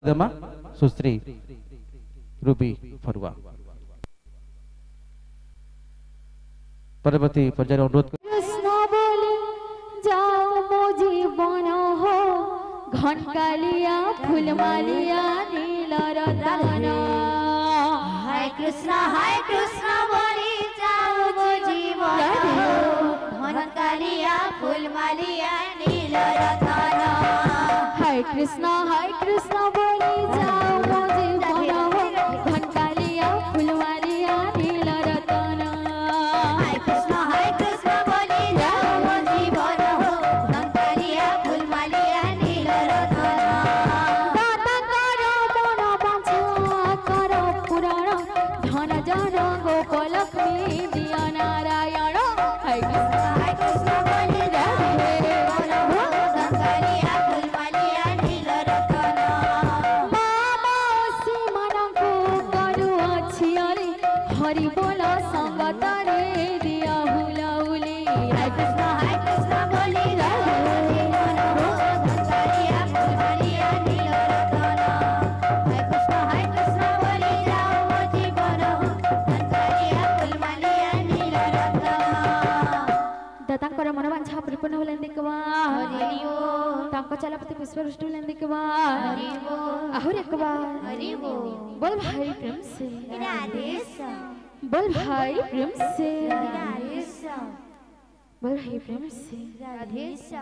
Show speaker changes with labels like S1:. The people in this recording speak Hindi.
S1: दमा सुश्री रूबी फरुआ परवर्ती पर्यायर अनुरोध
S2: कृष्ण बोले जाओ मो जीवन हो घनकालिया फूलमालिया नील रतन
S3: हाय कृष्ण बोले जाओ मो जीवन हो घनकालिया फूलमालिया नील रतन
S2: हाय कृष्ण बोले जाओ मो जीवन हो घनकालिया फूलमालिया नील रतन
S3: हाय कृष्ण बोले जाओ मो जीवन हो घनकालिया फूलमालिया नील रतन
S2: दाता करो मन बांछा करो पुराण धन जन गोपलक्ष्मी दिया नारायण हाय
S3: कृष्ण बोले जाओ मो जीवन हो घनकालिया फूलमालिया नील रतन
S2: मामासी मनको करू अछि अरे हरि बोल संगतरे दिया हुलाउली हाय
S3: कृष्ण बोले जाओ मो जीवन हो घनकालिया फूलमालिया नील रतन हाय कृष्ण बोले जाओ मो जीवन हो घनकालिया फूलमालिया नील रतन
S2: दत्तांकर मनवांछा परिपूर्ण होलेन देखवा
S3: हरि ओम
S2: तांको चलपति पुष्पवृष्टि होलेन देखवा
S3: हरि ओम
S2: आहुर एकवा
S3: हरि ओम
S2: बोल भाई प्रेम से
S3: राधे श्याम
S2: बोल भाई प्रेम से
S3: राधे श्याम
S2: बोल भाई प्रेम से
S3: राधे श्याम।